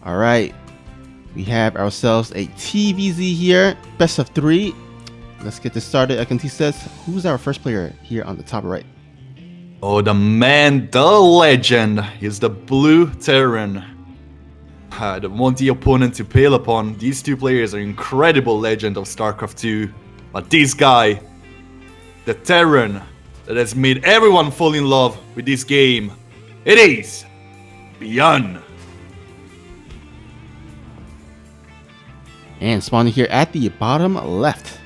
All right, we have ourselves a TVZ here, best of 3. Let's get this started. Akontistes, who's our first player here on the top right? Oh, the man, the legend. He's the blue Terran. I don't want the opponent to pale upon. These two players are incredible legend of StarCraft 2. But this guy, the Terran, that has made everyone fall in love with this game, it is BYUN. And spawning here at the bottom left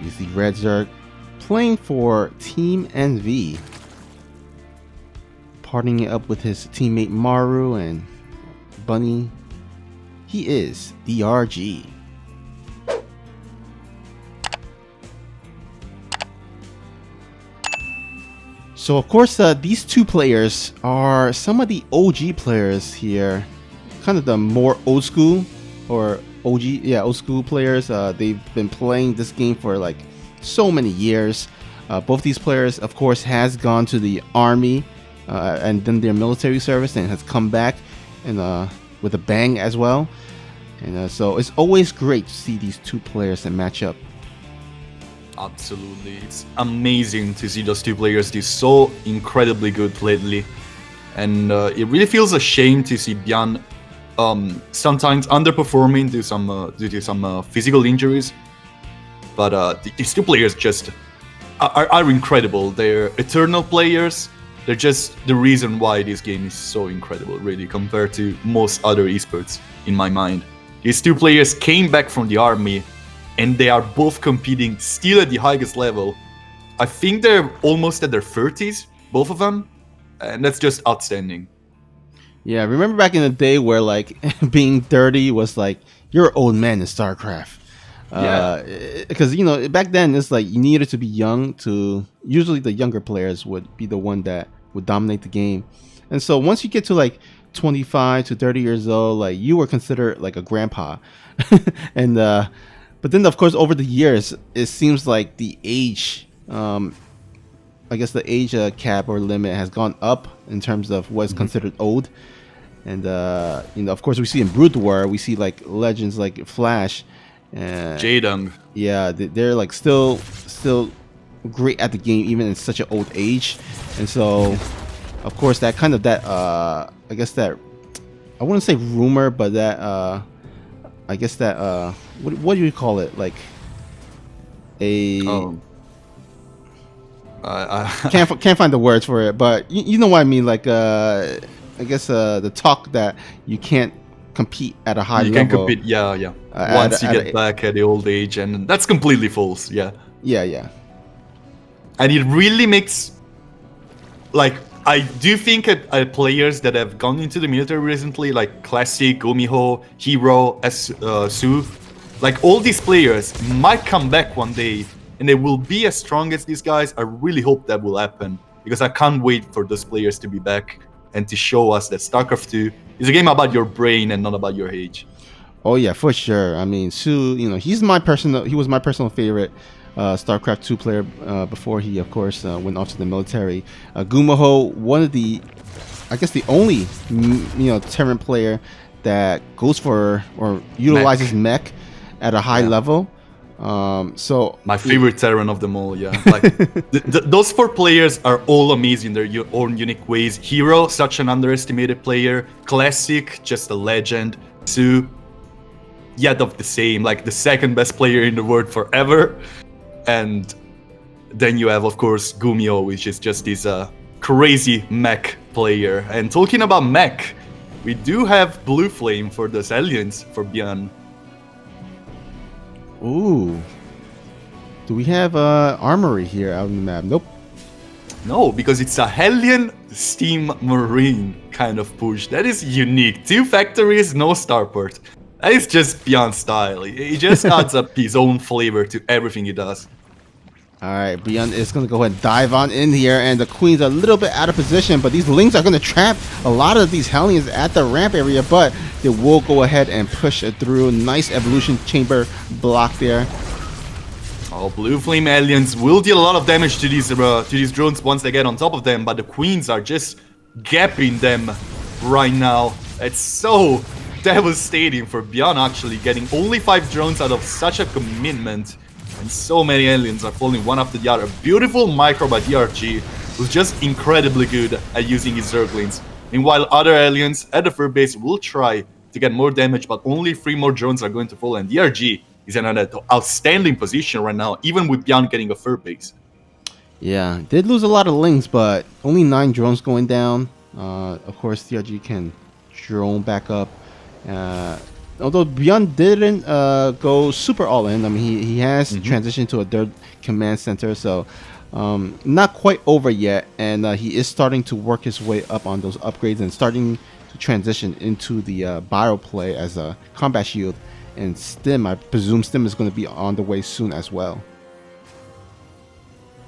is the red Zerg playing for Team NV. Partying it up with his teammate Maru and Bunny. He is DRG. So of course these two players are some of the OG players here, kind of the more old school or old school players. They've been playing this game for like so many years. Both these players of course has gone to the army and done their military service and has come back and with a bang as well. And so it's always great to see these two players and match up. Absolutely, it's amazing to see those two players do so incredibly good lately, and it really feels a shame to see BYUN sometimes underperforming due to some physical injuries. But these two players just are incredible. They're eternal players. They're just the reason why this game is so incredible, really, compared to most other esports, in my mind. These two players came back from the army, and they are both competing still at the highest level. I think they're almost at their 30s, both of them, and that's just outstanding. Yeah, remember back in the day where like being 30 was like you're an old man in StarCraft. Because you know back then it's like you needed to be young to. Usually the younger players would be the one that would dominate the game, and so once you get to like 25 to 30 years old, like you were considered like a grandpa, and but then of course over the years it seems like the age, I guess the age cap or limit has gone up in terms of what's considered old. And you know, of course, we see in Brood War, we see like legends like Flash, Jaedong. Yeah, they're like still great at the game even in such an old age. And so, of course, that kind of I guess that I wouldn't say rumor, but that I guess that what do you call it? Like a can't find the words for it, but you know what I mean. Like I guess the talk that you can't compete at a high level. You can't compete, yeah. Once you get back at the old age, and that's completely false. Yeah. And it really makes, like, I do think at players that have gone into the military recently, like Classic, Gumiho, Hero, Su, like all these players might come back one day and they will be as strong as these guys. I really hope that will happen, because I can't wait for those players to be back and to show us that StarCraft 2 is a game about your brain and not about your age. Oh yeah, for sure. I mean, Su, you know, he was my personal favorite StarCraft 2 player before he, of course, went off to the military. Gumiho, one of the, I guess, the only Terran player that goes for or utilizes mech at a high level. So my favorite Terran of them all, yeah. Like those 4 players are all amazing in their own unique ways. Hero, such an underestimated player. Classic, just a legend. Su, yet of the same, like the second best player in the world forever. And then you have, of course, Gumiho, which is just this crazy mech player. And talking about mech, we do have Blue Flame for those aliens for BYUN. Ooh. Do we have armory here out on the map? Nope. No, because it's a Hellion Steam Marine kind of push. That is unique. 2 factories, no starport. That is just BYUN style. He just adds up his own flavor to everything he does. Alright, BYUN is going to go ahead and dive on in here, and the Queen's a little bit out of position, but these Lings are going to trap a lot of these Hellions at the ramp area, but they will go ahead and push it through. Nice evolution chamber block there. Oh, Blue Flame Aliens will deal a lot of damage to these drones once they get on top of them, but the Queens are just gapping them right now. It's so devastating for BYUN actually, getting only 5 drones out of such a commitment. And so many aliens are falling one after the other. Beautiful micro by DRG, who's just incredibly good at using his Zerglings. Meanwhile, other aliens at the third base will try to get more damage, but only 3 more drones are going to fall, and DRG is in an outstanding position right now, even with BYUN getting a third base. Yeah, did lose a lot of links, but only 9 drones going down. Of course, DRG can drone back up. Although BYUN didn't go super all in. I mean, he has transitioned to a third command center, so not quite over yet. And he is starting to work his way up on those upgrades and starting to transition into the bio play as a combat shield. And Stim, I presume Stim is going to be on the way soon as well.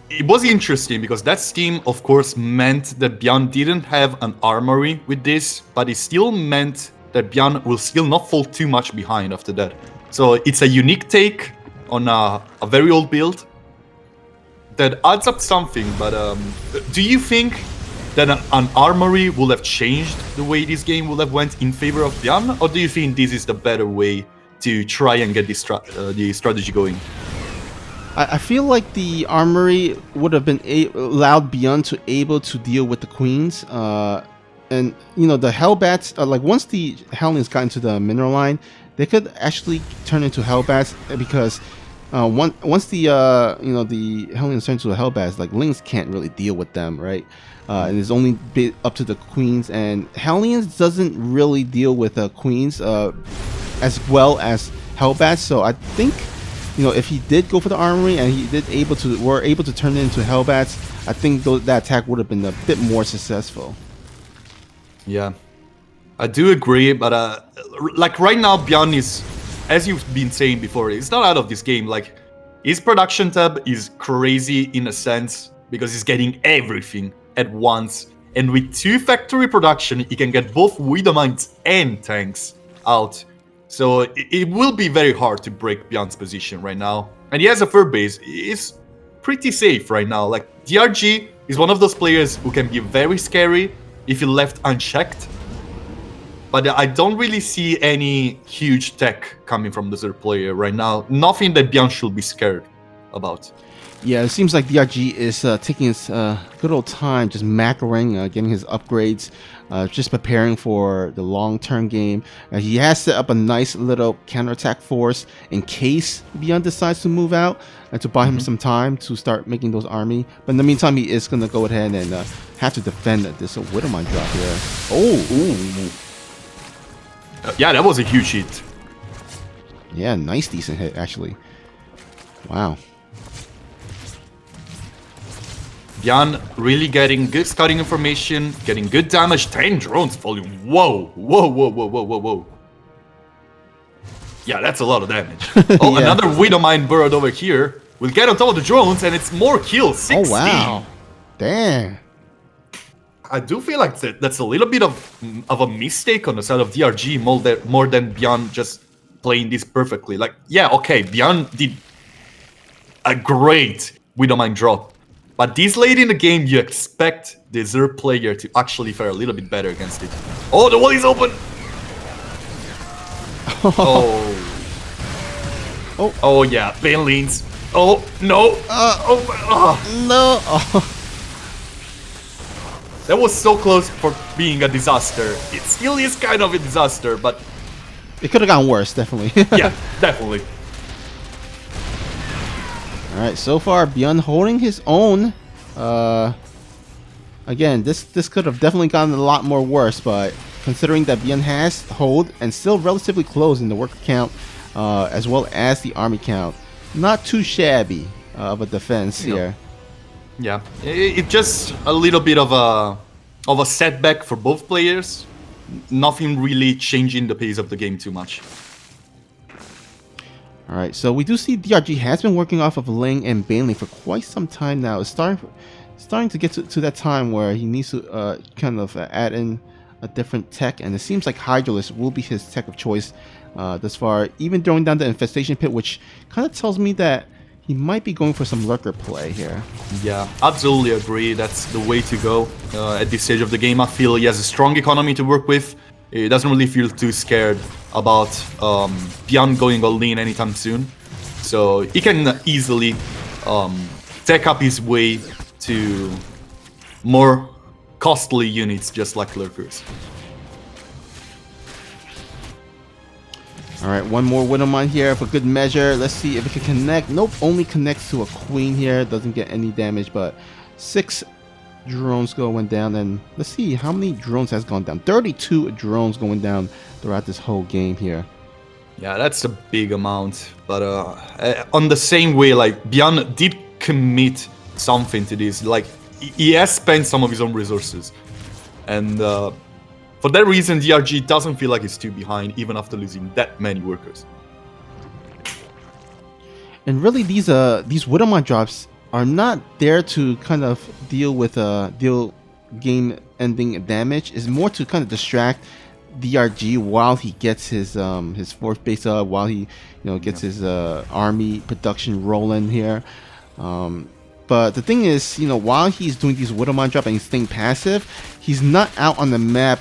It was interesting because that Steam, of course, meant that BYUN didn't have an armory with this, but it still meant that BYUN will still not fall too much behind after that. So it's a unique take on a very old build that adds up something, but do you think that an armory would have changed the way this game would have went in favor of BYUN, or do you think this is the better way to try and get this the strategy going? I feel like the armory would have been allowed BYUN to able to deal with the queens, and you know the Hellbats. Like once the Hellions got into the mineral line, they could actually turn into Hellbats because once the the Hellions turn into a Hellbats, like Lynx can't really deal with them, right? And it's only up to the queens, and Hellions doesn't really deal with queens as well as Hellbats. So I think, you know, if he did go for the armory and he were able to turn it into Hellbats, I think that attack would have been a bit more successful. Yeah, I do agree, but like right now, BYUN is, as you've been saying before, it's not out of this game. Like his production tab is crazy in a sense because he's getting everything at once, and with 2 factory production, he can get both Widow Mines and tanks out. So it will be very hard to break BYUN's position right now. And he has a third base. He's pretty safe right now. Like DRG is one of those players who can be very scary if he left unchecked. But I don't really see any huge tech coming from the Zerg player right now. Nothing that BYUN should be scared about. Yeah, it seems like DRG is taking his good old time, just macroing, getting his upgrades, just preparing for the long-term game. He has set up a nice little counterattack force in case BYUN decides to move out, and to buy him some time to start making those army. But in the meantime, he is going to go ahead and have to defend this Widowmine drop here. Oh! Yeah, that was a huge hit. Yeah, nice, decent hit, actually. Wow. BYUN really getting good scouting information, getting good damage. 10 drones falling. Whoa, whoa, whoa, whoa, whoa, whoa, whoa. Yeah, that's a lot of damage. Oh, yeah. Another Widowmine burrowed over here. We'll get on top of the drones, and it's more kills. 16. Oh, wow. Damn. I do feel like that's a little bit of a mistake on the side of DRG more than BYUN just playing this perfectly. Like, yeah, okay, BYUN did a great Widowmine drop. But this late in the game, you expect the Zerg player to actually fare a little bit better against it. Oh, the wall is open! Oh. Oh, yeah, Bane leans. Oh, no! No! That was so close for being a disaster. It still is kind of a disaster, but... It could have gone worse, definitely. Yeah, definitely. Alright, so far BYUN holding his own. Again, this could have definitely gotten a lot more worse, but considering that BYUN has hold and still relatively close in the worker count, as well as the army count, not too shabby of a defense here. Yeah, it's just a little bit of a setback for both players. Nothing really changing the pace of the game too much. Alright, so we do see DRG has been working off of Ling and Baneling for quite some time now. It's starting to get to that time where he needs to kind of add in a different tech, and it seems like Hydralisk will be his tech of choice thus far, even throwing down the Infestation Pit, which kind of tells me that he might be going for some lurker play here. Yeah, absolutely agree. That's the way to go at this stage of the game. I feel he has a strong economy to work with. he doesn't really feel too scared about BYUN going all in anytime soon. So he can easily take up his way to more costly units just like Lurkers. Alright, one more Widowmine here for good measure. Let's see if it can connect. Nope, only connects to a queen here. Doesn't get any damage, but 6 drones went down. And let's see how many drones has gone down. 32 drones going down throughout this whole game here. Yeah, that's a big amount. But on the same way, like, BYUN did commit something to this. Like, he has spent some of his own resources. And for that reason, DRG doesn't feel like it's too behind, even after losing that many workers. And really, these Widowmine drops are not there to kind of deal with deal game-ending damage. It's more to kind of distract DRG while he gets his force base up, while he gets his army production rolling here. But the thing is, while he's doing these Widowmine drop and he's staying passive, he's not out on the map,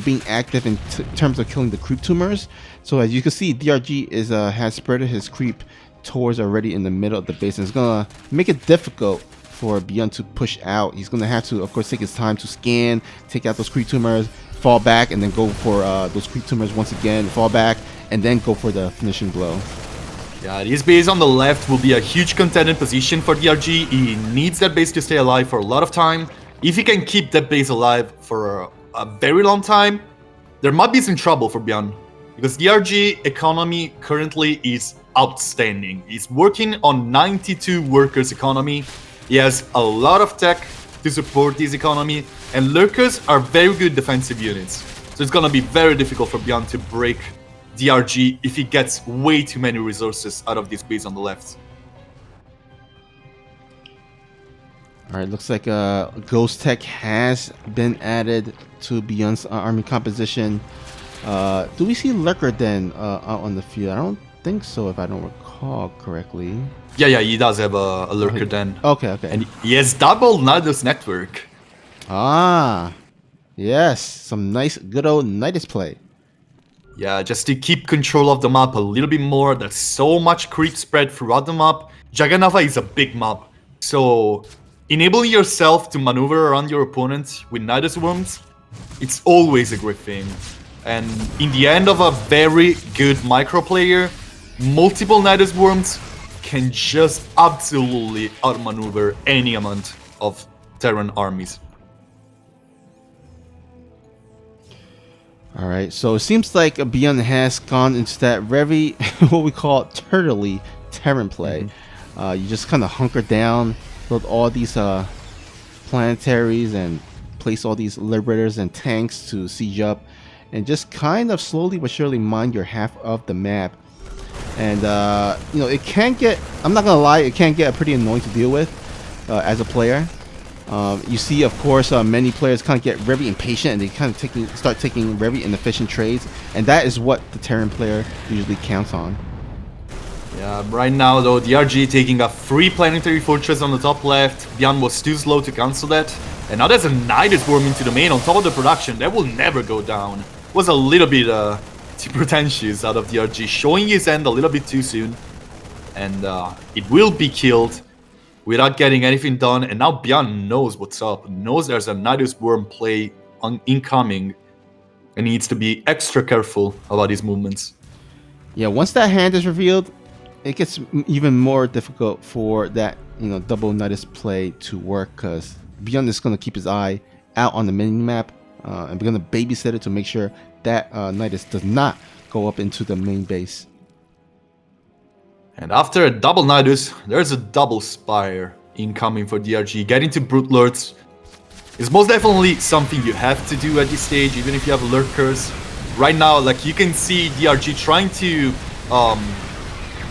being active in terms of killing the creep tumors. So as you can see, DRG has spread his creep towards already in the middle of the base, and it's gonna make it difficult for BYUN to push out. He's gonna have to, of course, take his time to scan, take out those creep tumors, fall back, and then go for those creep tumors once again, fall back, and then go for the finishing blow. Yeah, this base on the left will be a huge contended position for DRG. He needs that base to stay alive for a lot of time. If he can keep that base alive for a very long time, there might be some trouble for BYUN, because DRG economy currently is outstanding. He's working on 92 workers economy. He has a lot of tech to support this economy, and Lurkers are very good defensive units. So it's gonna be very difficult for BYUN to break DRG if he gets way too many resources out of this base on the left. Alright, looks like Ghost Tech has been added to BYUN's army composition. Do we see Lurker then out on the field? I don't think so, if I don't recall correctly. Yeah, he does have a Lurker then. Okay. And he has double Nidus network. Ah, yes, some nice good old Nidus play. Yeah, just to keep control of the map a little bit more. There's so much creep spread throughout the map. Jagannath is a big map, so enabling yourself to maneuver around your opponent with Nidus Worms, it's always a great thing. And in the end of a very good micro player, multiple Nidus Worms can just absolutely outmaneuver any amount of Terran armies. Alright, so it seems like BYUN has gone into that very, what we call turtley Terran play. You just kind of hunker down, build all these planetaries, and place all these liberators and tanks to siege up, and just kind of slowly but surely mine your half of the map. And it can get, I'm not gonna lie, it can get pretty annoying to deal with as a player. You see, of course, many players kind of get very impatient, and they kind of start taking very inefficient trades, and that is what the Terran player usually counts on. Yeah, right now though, DRG taking a free planetary fortress on the top left. BYUN was too slow to cancel that, and now there's a Nidus Worm into the main on top of the production. That will never go down. Was a little bit too pretentious out of DRG, showing his end a little bit too soon, and it will be killed without getting anything done. And now BYUN knows what's up, knows there's a Nidus Worm play incoming, and needs to be extra careful about his movements. Yeah, once that hand is revealed, it gets even more difficult for that double Nidus play to work, because BYUN is going to keep his eye out on the mini map, and we're going to babysit it to make sure that Nidus does not go up into the main base. And after a double Nidus, there's a double Spire incoming for DRG. Getting to Brute Lords is most definitely something you have to do at this stage, even if you have Lurkers. Right now, like, you can see DRG trying to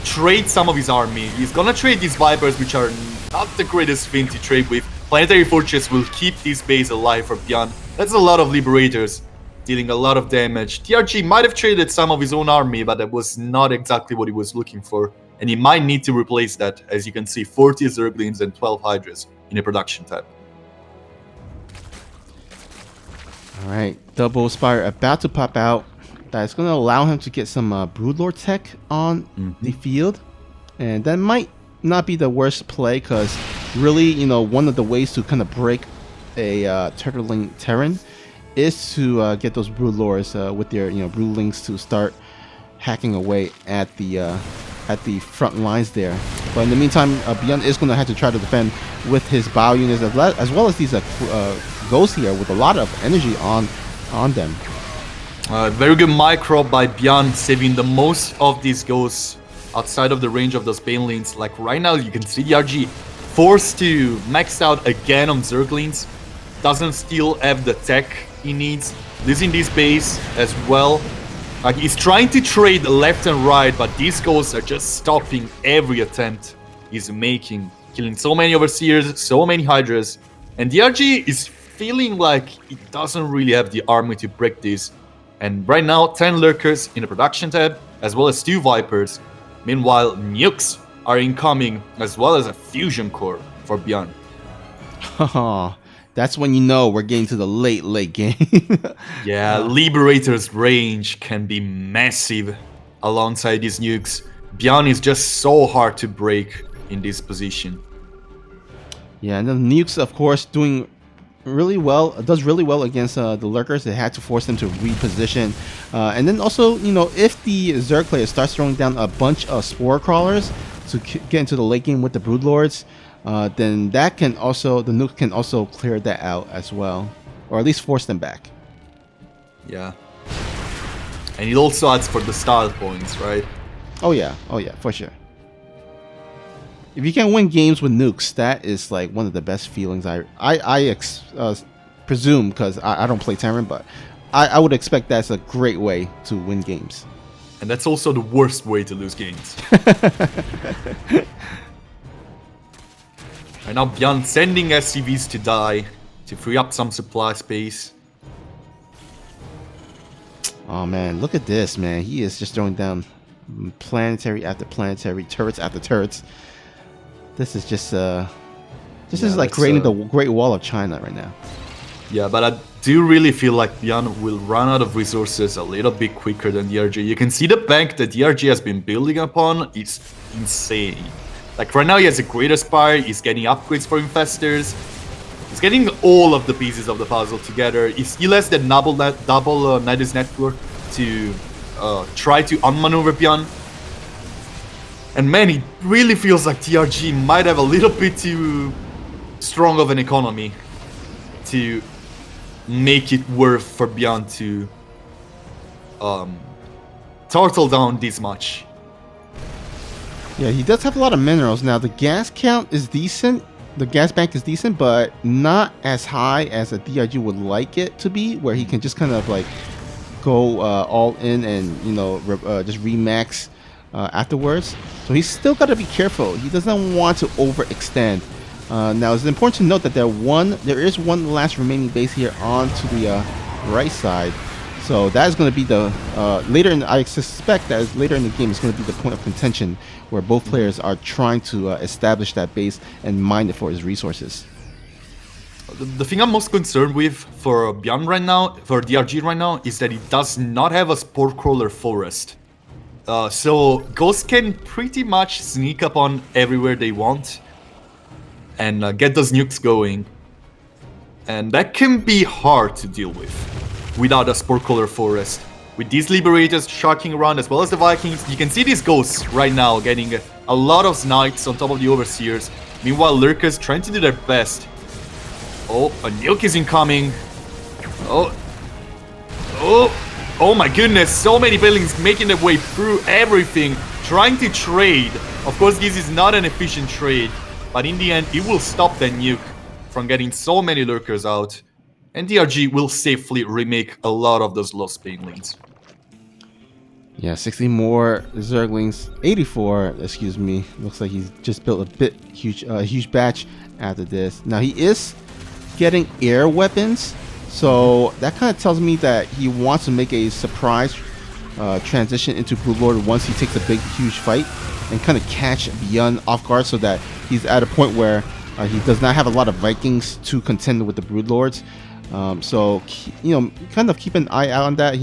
trade some of his army. He's gonna trade these Vipers, which are not the greatest thing to trade with. Planetary Fortress will keep this base alive for BYUN. That's a lot of Liberators, dealing a lot of damage. DRG might have traded some of his own army, but that was not exactly what he was looking for. And he might need to replace that, as you can see, 40 Zerglings and 12 Hydras in a production tab. All right, double spire about to pop out. That's going to allow him to get some Broodlord tech on the field, and that might not be the worst play because really, you know, one of the ways to kind of break a turtling Terran is to get those Broodlords with their, you know, Broodlings to start hacking away at the front lines there. But in the meantime, BYUN is going to have to try to defend with his bio units as well as these ghosts here with a lot of energy on them. Very good micro by BYUN, saving the most of these ghosts outside of the range of those banelings. Like right now, you can see DRG forced to max out again on Zerglings. Doesn't still have the tech he needs. Losing this base as well. Like he's trying to trade left and right, but these ghosts are just stopping every attempt he's making. Killing so many Overseers, so many Hydras. And DRG is feeling like he doesn't really have the army to break this. And right now, 10 Lurkers in the production tab, as well as 2 Vipers. Meanwhile, nukes are incoming, as well as a fusion core for BYUN. That's when you know we're getting to the late game. Yeah, Liberator's range can be massive alongside these nukes. BYUN is just so hard to break in this position. Yeah, and the nukes, of course, does really well against the Lurkers. They had to force them to reposition. And then also, you know, if the Zerg player starts throwing down a bunch of Spore Crawlers to get into the late game with the Broodlords, then the nuke can also clear that out as well, or at least force them back. Yeah, and it also adds for the style points, right? Oh yeah, for sure. If you can win games with nukes, that is like one of the best feelings. I presume, because I don't play Terran, but I would expect that's a great way to win games. And that's also the worst way to lose games. Right now, BYUN sending SCVs to die to free up some supply space. Oh man, look at this, man. He is just throwing down planetary after planetary, turrets after turrets. This is just is like creating the Great Wall of China right now. Yeah, but I do really feel like BYUN will run out of resources a little bit quicker than DRG. You can see the bank that DRG has been building upon is insane. Like right now he has a Greater Spire, he's getting upgrades for Infestors. He's getting all of the pieces of the puzzle together. He still has the double Nidus network to try to unmaneuver BYUN. And man, it really feels like DRG might have a little bit too strong of an economy to make it worth for BYUN to turtle down this much. Yeah, he does have a lot of minerals. Now, the gas count is decent. The gas bank is decent, but not as high as a DRG would like it to be, where he can just kind of like go all in and, you know, just remax afterwards. So he's still got to be careful. He doesn't want to overextend. Now, it's important to note that there is one last remaining base here onto the right side. So that is going to be the I suspect that later in the game is going to be the point of contention where both players are trying to establish that base and mine it for his resources. The thing I'm most concerned with for BYUN right now, for DRG right now, is that it does not have a Spore Crawler forest. So Ghosts can pretty much sneak up on everywhere they want and get those nukes going. And that can be hard to deal with without a Spore Crawler forest. With these Liberators shocking around as well as the Vikings, you can see these Ghosts right now getting a lot of Knights on top of the Overseers. Meanwhile, Lurkers trying to do their best. Oh, a nuke is incoming. Oh my goodness, so many buildings making their way through everything, trying to trade. Of course, this is not an efficient trade, but in the end, it will stop the nuke from getting so many Lurkers out. And DRG will safely remake a lot of those lost banelings. Yeah, 60 more Zerglings, 84, excuse me. Looks like he's just built a huge batch after this. Now he is getting air weapons, so that kind of tells me that he wants to make a surprise transition into Broodlord once he takes a huge fight and kind of catch BYUN off guard so that he's at a point where he does not have a lot of Vikings to contend with the Broodlords. So kind of keep an eye out on that.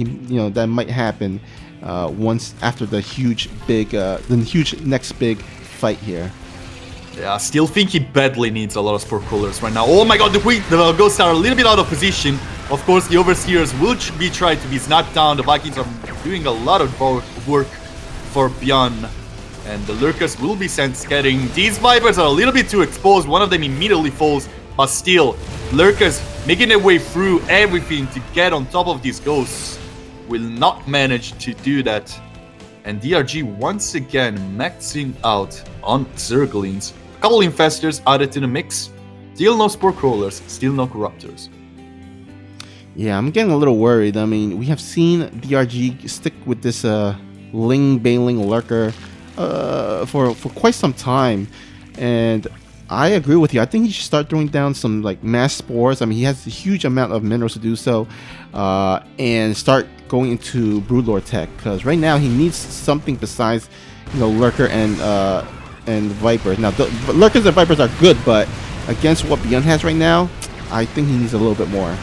That might happen once after the huge next big fight here. Yeah, I still think he badly needs a lot of sport crawlers right now. Oh my god, the ghosts are a little bit out of position. Of course, the overseers will be tried to be sniped down. The Vikings are doing a lot of work for BYUN. And the lurkers will be sent scattering. These Vipers are a little bit too exposed. One of them immediately falls. But still, lurkers making their way through everything to get on top of these ghosts will not manage to do that. And DRG once again maxing out on Zerglings. A couple infestors added to the mix. Still no spore crawlers, still no corruptors. Yeah, I'm getting a little worried. I mean, we have seen DRG stick with this Ling Bailing lurker for quite some time, and I agree with you. I think he should start throwing down some like mass spores. I mean, he has a huge amount of minerals to do so, and start going into Broodlord tech, because right now he needs something besides lurker and vipers. Now lurkers and vipers are good, but against what BYUN has right now, I think he needs a little bit more.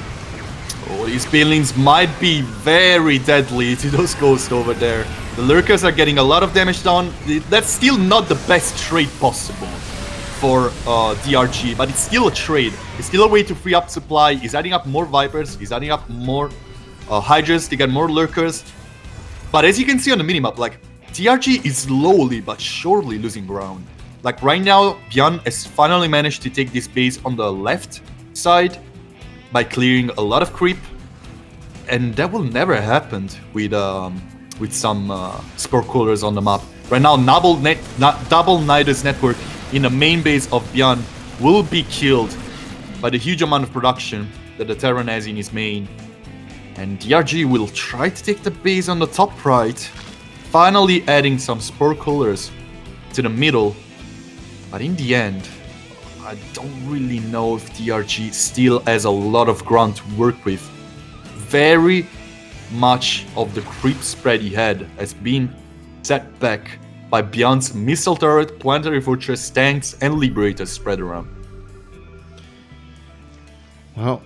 Oh, these Banelings might be very deadly to those ghosts over there. The lurkers are getting a lot of damage down. That's still not the best trade possible for DRG, but it's still a trade. It's still a way to free up supply. He's adding up more Vipers. He's adding up more Hydras to get more lurkers. But as you can see on the minimap, like, DRG is slowly but surely losing ground. Like right now, BYUN has finally managed to take this base on the left side by clearing a lot of creep, and that will never happen with some spore crawlers on the map. Right now, double Nidus network in the main base of BYUN will be killed by the huge amount of production that the Terran has in his main. And DRG will try to take the base on the top right, finally adding some spore crawlers to the middle. But in the end, I don't really know if DRG still has a lot of ground to work with. Very much of the creep spread he had has been set back by BYUN's missile turret, planetary fortress, tanks, and liberators spread around. Well,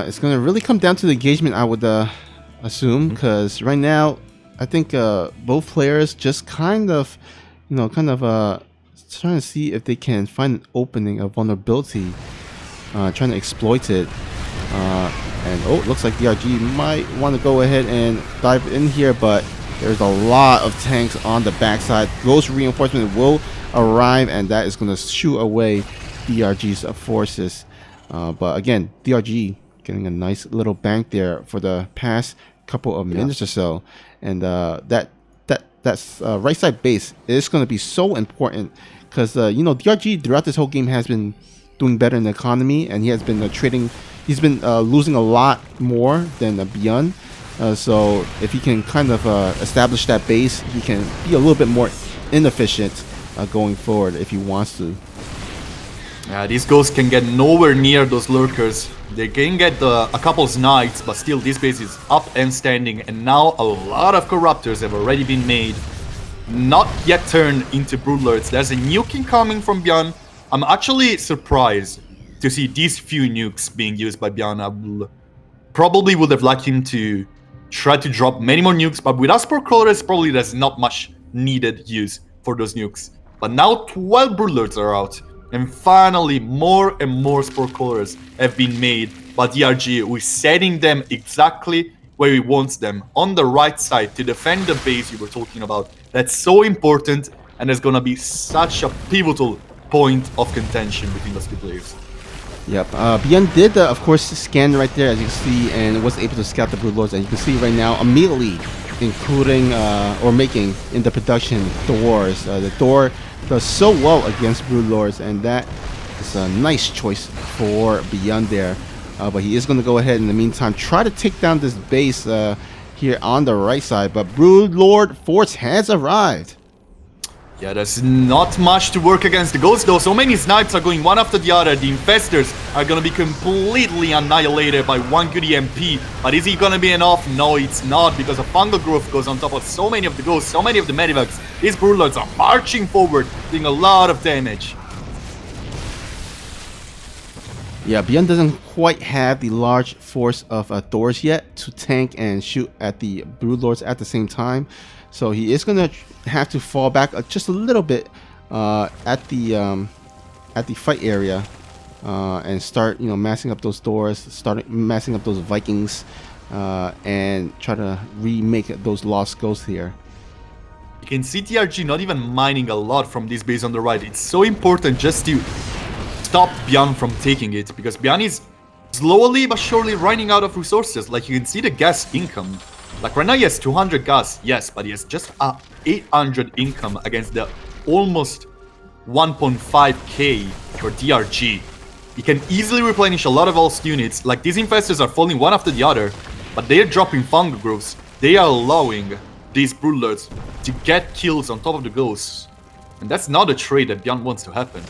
it's going to really come down to the engagement, I would assume, because right now, I think both players just kind of trying to see if they can find an opening, a vulnerability, trying to exploit it. And it looks like DRG might want to go ahead and dive in here, but there's a lot of tanks on the backside. Ghost reinforcement will arrive, and that is going to shoo away DRG's forces. But again, DRG getting a nice little bank there for the past couple of minutes or so, and that's right side base is going to be so important, because DRG throughout this whole game has been doing better in the economy, and he has been trading. He's been losing a lot more than BYUN. So if he can kind of establish that base, he can be a little bit more inefficient going forward if he wants to. Yeah, these ghosts can get nowhere near those lurkers. They can get a couple snipes, but still this base is up and standing. And now a lot of corruptors have already been made, not yet turned into broodlords. There's a nuke incoming from BYUN. I'm actually surprised to see these few nukes being used by BYUN. I probably would have liked him to try to drop many more nukes, but without spore crawlers, probably there's not much needed use for those nukes. But now 12 broodlords are out, and finally more and more spore crawlers have been made by DRG, who is setting them exactly where he wants them, on the right side, to defend the base you were talking about. That's so important, and there's gonna be such a pivotal point of contention between those two players. Yep, BYUN did, of course, scan right there, as you can see, and was able to scout the broodlords. And you can see right now, immediately including or making in the production doors. The door does so well against broodlords, and that is a nice choice for BYUN there. But he is going to go ahead in the meantime try to take down this base here on the right side. But broodlord force has arrived. Yeah, there's not much to work against the ghosts though. So many snipes are going one after the other. The infestors are gonna be completely annihilated by one good EMP. But is it gonna be enough? No, it's not, because a fungal growth goes on top of so many of the ghosts, so many of the medivacs. These broodlords are marching forward, doing a lot of damage. Yeah, BYUN doesn't quite have the large force of Thors yet to tank and shoot at the Broodlords at the same time. So he is going to have to fall back just a little bit at the fight area and start, massing up those Thors, start massing up those Vikings, and try to remake those lost ghosts here. You can see DRG not even mining a lot from this base on the right. It's so important just to stop BYUN from taking it, because BYUN is slowly but surely running out of resources. Like, you can see the gas income. Like, right now he has 200 gas, yes, but he has just 800 income against the almost 1.5k for DRG. He can easily replenish a lot of Ulst units. Like, these infestors are falling one after the other, but they're dropping fungal growths. They are allowing these Broodlords to get kills on top of the ghosts. And that's not a trade that BYUN wants to happen.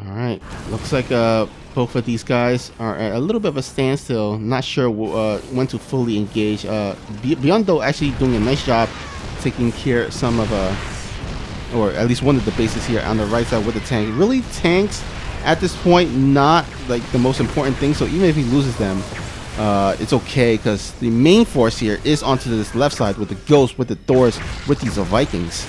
Alright, looks like both of these guys are at a little bit of a standstill. Not sure when to fully engage. BYUN, though, actually doing a nice job taking care of some of, or at least one of the bases here on the right side with the tank. Really, tanks at this point, not like the most important thing. So even if he loses them, it's okay, because the main force here is onto this left side with the Ghosts, with the Thors, with these Vikings.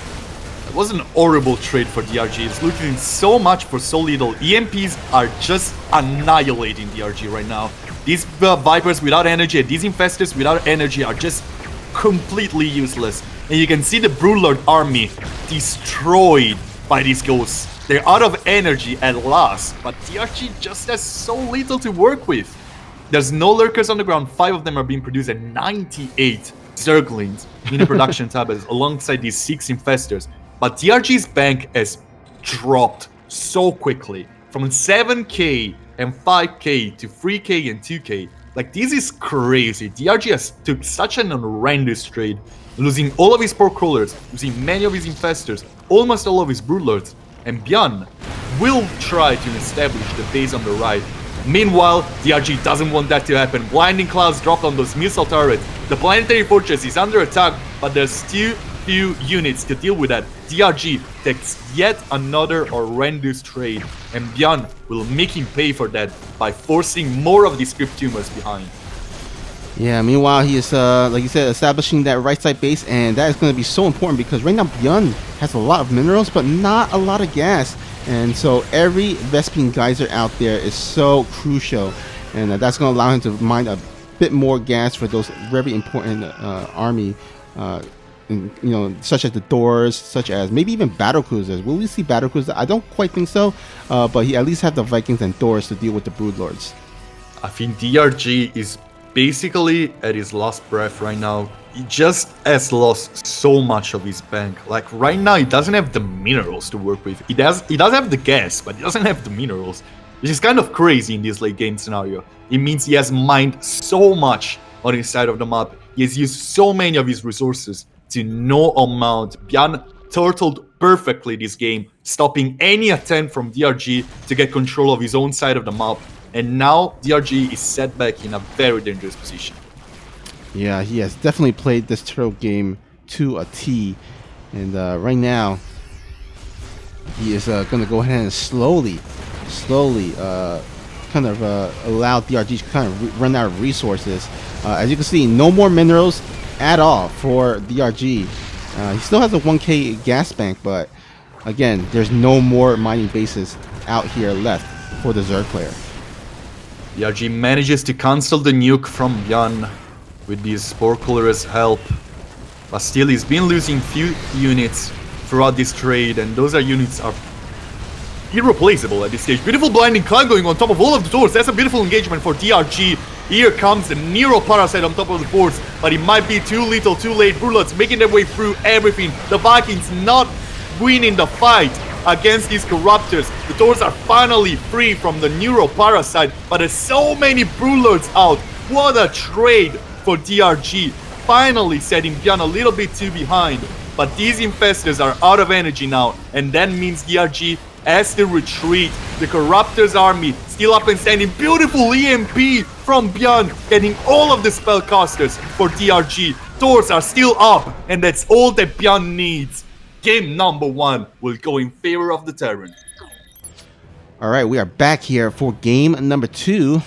It was an horrible trade for DRG. It's looking so much for so little. EMPs are just annihilating DRG right now. These Vipers without energy and these Infestors without energy are just completely useless. And you can see the Broodlord army destroyed by these ghosts. They're out of energy at last, but DRG just has so little to work with. There's no lurkers on the ground. 5 of them are being produced and 98 Zerglings in the production tab alongside these 6 Infestors. But DRG's bank has dropped so quickly from 7k and 5k to 3k and 2k. Like, this is crazy. DRG has took such an horrendous trade, losing all of his Spore Crawlers, losing many of his Infestors, almost all of his Broodlords, and BYUN will try to establish the base on the right. Meanwhile, DRG doesn't want that to happen. Blinding Clouds dropped on those missile turrets. The Planetary Fortress is under attack, but there's too few units to deal with that. DRG takes yet another horrendous trade, and BYUN will make him pay for that by forcing more of these Crypt Tumors behind. Yeah, meanwhile, he is, like you said, establishing that right side base, and that is going to be so important because right now BYUN has a lot of minerals, but not a lot of gas. And so every Vespene Geyser out there is so crucial, and that's going to allow him to mine a bit more gas for those very important army, such as the Thors, such as maybe even battle cruisers. Will we see battle cruisers? I don't quite think so, but he at least have the Vikings and Thors to deal with the Broodlords. I think DRG is basically at his last breath right now. He just has lost so much of his bank. Like, right now he doesn't have the minerals to work with. He does have the gas, but he doesn't have the minerals, which is kind of crazy in this late game scenario. It means he has mined so much on his side of the map. He has used so many of his resources to no amount. BYUN turtled perfectly this game, stopping any attempt from DRG to get control of his own side of the map. And now DRG is set back in a very dangerous position. Yeah, he has definitely played this turtle game to a T. And right now, he is going to go ahead and slowly kind of allow DRG to kind of run out of resources. As you can see, no more minerals at all for DRG. He still has a 1k gas bank, but again, there's no more mining bases out here left for the Zerg player. DRG manages to cancel the nuke from BYUN with these Spore Crawlers' help, but still he's been losing few units throughout this trade, and those units are irreplaceable at this stage. Beautiful Blinding Cloud going on top of all of the doors. That's a beautiful engagement for DRG. Here comes the Nero Parasite on top of the forts, but it might be too little, too late. Broodlords making their way through everything. The Vikings not winning the fight against these Corruptors. The doors are finally free from the Nero Parasite, but there's so many Broodlords out. What a trade for DRG. Finally setting BYUN a little bit too behind. But these Infestors are out of energy now, and that means DRG has to retreat. The Corruptors army still up and standing. Beautiful EMP from BYUN, getting all of the spellcasters for DRG. Doors are still up, and that's all that BYUN needs. game number 1 will go in favor of the Terran. All right, we are back here for game number 2.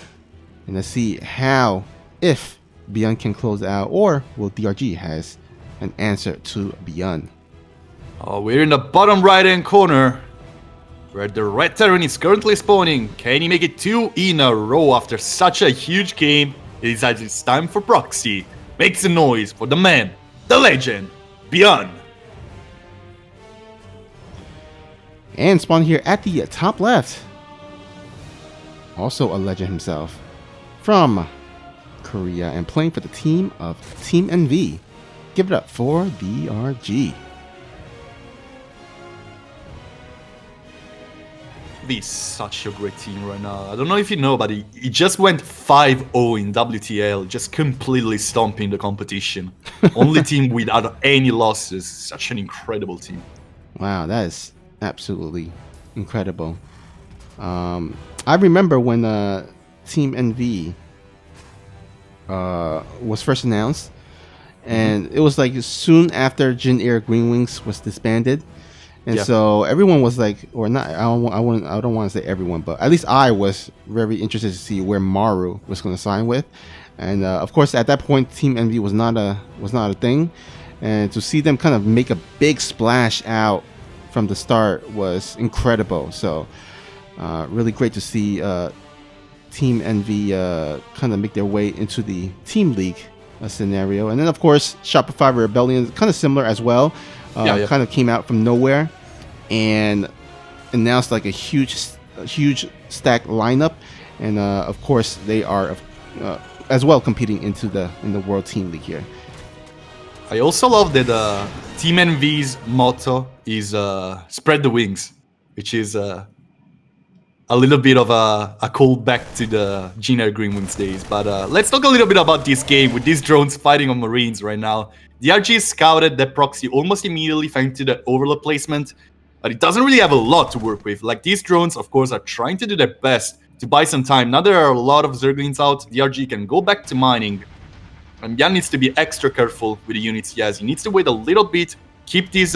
And let's see how, if BYUN can close out, or will DRG has an answer to BYUN. We're in the bottom right-hand corner, where the red Terran is currently spawning. Can he make it 2 in a row after such a huge game? He decides it's time for proxy. Makes a noise for the man, the legend, BYUN. And spawn here at the top left. Also a legend himself. From Korea and playing for the team of Team NV. Give it up for DRG. This is such a great team right now. I don't know if you know, but he just went 5-0 in WTL, just completely stomping the competition. Only team without any losses. Such an incredible team. Wow, that is absolutely incredible. I remember when Team NV was first announced, and it was like soon after Jin Air Green Wings was disbanded, and so everyone was like, or not, I don't want to say everyone, but at least I was very interested to see where Maru was going to sign with, and of course at that point Team NV was not a thing, and to see them kind of make a big splash out from the start was incredible. So really great to see Team NV kind of make their way into the Team League scenario. And then of course Shopify Rebellion, kind of similar as well, kind of came out from nowhere and announced like a huge stack lineup, and of course they are as well competing in the World Team League here. I also love that Team NV's motto is spread the wings, which is a little bit of a callback to the Jin Air Green Wings days. But let's talk a little bit about this game with these drones fighting on Marines right now. DRG scouted that proxy almost immediately thanks to the overload placement, but it doesn't really have a lot to work with. Like, these drones, of course, are trying to do their best to buy some time. Now there are a lot of Zerglings out, DRG can go back to mining. And BYUN needs to be extra careful with the units he has. He needs to wait a little bit, keep these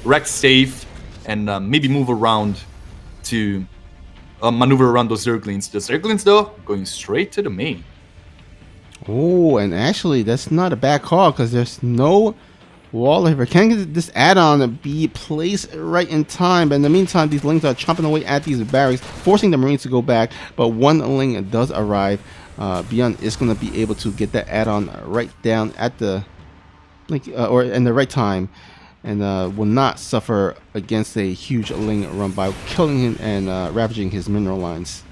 wrecks safe, and maybe move around to maneuver around those Zerglings. The Zerglings, though, going straight to the main. Oh, and actually, that's not a bad call because there's no wall over. Can this add-on be placed right in time? But in the meantime, these Lings are chomping away at these barracks, forcing the Marines to go back. But one Ling does arrive. BYUN is going to be able to get that add-on right down at the or in the right time, and will not suffer against a huge Ling run by killing him and ravaging his mineral lines.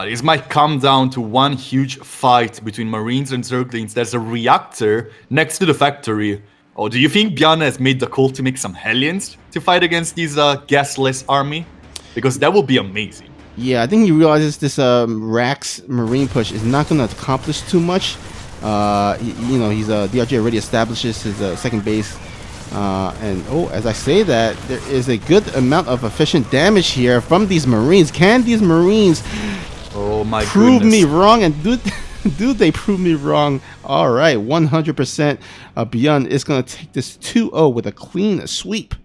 This might come down to one huge fight between Marines and Zerglings. There's a reactor next to the factory. Or do you think BYUN has made the call to make some Hellions to fight against this gasless army? Because that would be amazing. Yeah, I think he realizes this Rax Marine push is not going to accomplish too much. He's DRG already establishes his second base. And as I say that, there is a good amount of efficient damage here from these Marines. Can these Marines prove me wrong? And do they prove me wrong? All right, 100%. BYUN is going to take this 2-0 with a clean sweep.